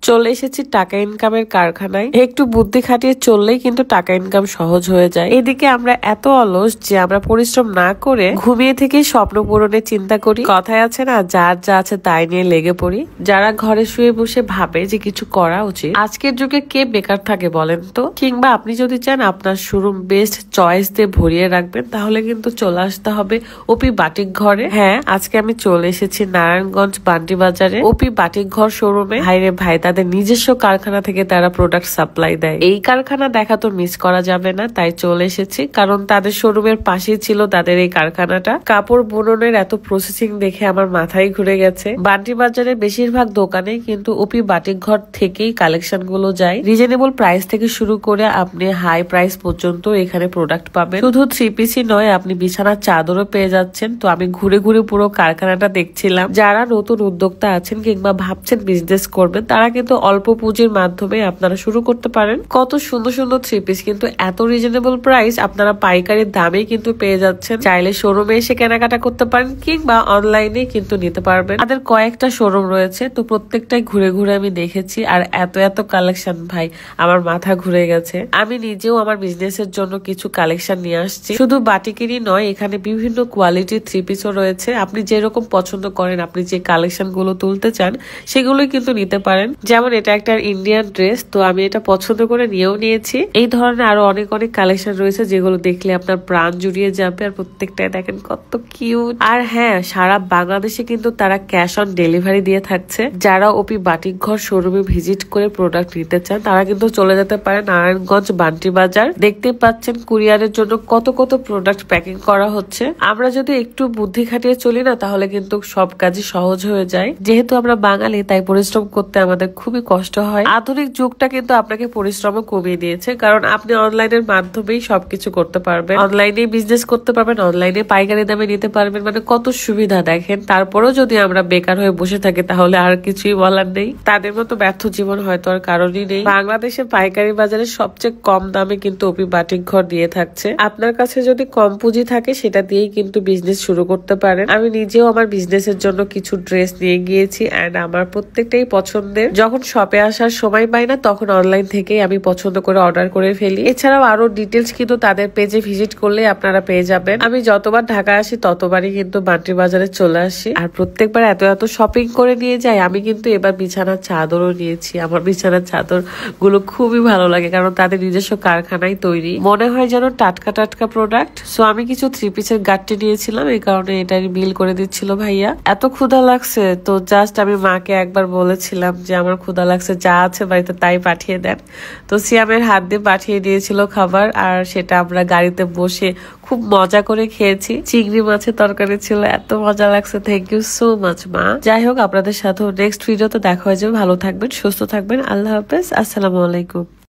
চলে এসেছি টাকা ইনকামের কারখানায়। একটু বুদ্ধি খাটিয়ে চললেই কিন্তু টাকা ইনকাম সহজ হয়ে যায়। এদিকে আমরা এত অলস যে আমরা পরিশ্রম না করে ঘুমিয়ে থেকে স্বপ্ন পূরণের চিন্তা করি। কথায় আছে না, যার যা আছে তাই নিয়ে লেগে পড়ি। যারা ঘরে শুয়ে বসে ভাবে যে কিছু করা উচিত, আজকের যুগে কে বেকার থাকে বলেন তো? কিংবা আপনি যদি চান আপনার শোরুম বেস্ট চয়েস দিয়ে ভরিয়ে রাখবেন, তাহলে কিন্তু চলে আসতে হবে ওপি বাটিক ঘরে। হ্যাঁ, আজকে আমি চলে এসেছি নারায়ণগঞ্জ বান্টি বাজারে ওপি বাটিক ঘর শোরুমে। ভাইরে ভাই, তাদের নিজস্ব কারখানা থেকে তারা প্রোডাক্ট সাপ্লাই দেয়। এই কারখানা দেখা তো মিস করা যাবে না, তাই চলে এসেছি। কারণ তাদের শোরুমের পাশেই ছিল তাদের এই কারখানাটা। কাপড় বুননের এত প্রসেসিং দেখে আমার মাথায় ঘুরে গেছে। বান্টি বাজারের বেশিরভাগ দোকানে কিন্তু ওপি বাটিক ঘর থেকেই কালেকশন গুলো যায়। রিজনেবল প্রাইস থেকে শুরু করে আপনি হাই প্রাইস পর্যন্ত এখানে প্রোডাক্ট পাবেন। শুধু থ্রি পিসই নয়, আপনি বিছানার চাদরও পেয়ে যাচ্ছেন। তো আমি ঘুরে ঘুরে পুরো কারখানাটা দেখছিলাম। যারা নতুন উদ্যোক্তা আছেন কিংবা ভাবছেন বিজনেস করবেন, তারা কিন্তু অল্প পুঁজির মাধ্যমে আপনারা শুরু করতে পারেন। কত সুন্দর সুন্দর থ্রি পিস কিন্তু এত রিজনেবল প্রাইস আপনারা পাইকারি দামে কিন্তু পেয়ে যাচ্ছেন। চাইলে শোরুমে এসে কেনাকাটা করতে পারেন কিংবা অনলাইনে কিন্তু নিতে পারবেন। তাদের কয়েকটা শোরুম রয়েছে, তো প্রত্যেকটাই ঘুরে ঘুরে আমি দেখেছি। আর এত এত কালেকশন, ভাই আমার মাথা ঘুরে গেছে। আমি নিজেও আমার বিজনেসের জন্য কিছু কালেকশন নিয়ে আসছি। শুধু বাটিকেরই নয়, এখানে বিভিন্ন কোয়ালিটির থ্রি পিসও রয়েছে। আপনি যেরকম পছন্দ করেন, আপনি যে কালেকশন গুলো তুলতে চান সেগুলোই কিন্তু নিতে পারেন। যেমন এটা একটা ইন্ডিয়ান ড্রেস, তো আমি এটা পছন্দ করে নিয়েও নিয়েছি। এই ধরনের আরো অনেক অনেক কালেকশন রয়েছে যেগুলো দেখলে আপনার প্রাণ জুড়িয়ে যাবে। আর প্রত্যেকটাই দেখেন কত কিউট। আর হ্যাঁ, সারা বাংলাদেশে কিন্তু তারা ক্যাশ অন ডেলিভারি দিয়ে থাকছে। যারা ওপি বাটিক ঘর শোরুমে ভিজিট করে প্রোডাক্ট নিতে চান, তারা কিন্তু চলে যেতে পারে নারায়ণগঞ্জ বান্টি বাজার। দেখতে পাচ্ছেন কুরিয়ারের জন্য কত কত প্রোডাক্ট প্যাকিং করা হচ্ছে। আমরা যদি একটু বুদ্ধি খাটিয়ে চলি না, তাহলে কিন্তু সব কাজই সহজ হয়ে যায়। যেহেতু আমরা বাঙালি, তাই পরিশ্রম করতে আমাদের খুবই কষ্ট হয়। আধুনিক যুগটা কিন্তু আপনাকে পরিশ্রম কমিয়ে দিয়েছে, কারণ আপনি অনলাইনের মাধ্যমেই সবকিছু করতে পারবেন। অনলাইনে বিজনেস করতে পারবেন, অনলাইনে পাইকারি দামে নিতে পারবেন। মানে কত সুবিধা দেখেন। তারপরেও যদি আমরা বেকার হয়ে বসে থাকি, তাহলে আর কিছুই বলার নেই। তাদের মতো ব্যর্থ জীবন হয়তো আর কারণই নেই। বাংলাদেশে পাইকারি বাজারে সবচেয়ে কম দামে কিন্তু ওপি বাটিক ঘর দিয়ে থাকছে। আপনার কাছে যদি কম পুঁজি থাকে, সেটা দিয়েই কিন্তু বিজনেস শুরু করতে পারেন। আমি নিজেও আমার বিজনেসের জন্য কিছু ড্রেস নিয়ে গিয়েছি, এন্ড আমার প্রত্যেকটাই পছন্দের। যখন শপে আসার সময় পাই না, তখন অনলাইন থেকেই আমি পছন্দ করে অর্ডার করে ফেলি। এছাড়াও আরো ডিটেলস কিন্তু তাদের পেজে ভিজিট করলে আপনারা পেয়ে যাবেন। আমি যতবার ঢাকা আসি ততবারই কিন্তু বান্টি বাজারে চলে আসি, আর প্রত্যেকবার এত এত শপিং করে নিয়ে যাই। আমি কিন্তু এবার বিছানার চাদরও নিয়েছি। আমার বিছানার চাদর গুলো খুবই ভালো লাগে, কারণ তাদের নিজস্ব কারখানায় তৈরি। মনে হয় যেন টাটকা টাটকা প্রোডাক্ট। সো আমি কিছু থ্রি পিসের গাঁটটি নিয়েছিলাম, এই কারণে এটাই বিল করে দিচ্ছিল ভাইয়া। এত ক্ষুধা লাগছে, তো জাস্ট আমি মাকে একবার বলেছিলাম যে আমার ক্ষুধা লাগছে, যা আছে বাড়িতে তাই পাঠিয়ে দেন। তো সিয়ামের হাত দিয়ে পাঠিয়ে দিয়েছিল খাবার, আর সেটা আমরা গাড়িতে বসে খুব মজা করে খেয়েছি। চিংড়ি মাছের তরকারি ছিল, এত মজা লাগছে। থ্যাংক ইউ সো মাচ মা। যাই হোক, আপনাদের সাথে নেক্সট ভিডিওতে দেখা হয়ে যাবে। ভালো থাকবেন, সুস্থ থাকবেন। আল্লাহ হাফেজ, আসসালামু আলাইকুম।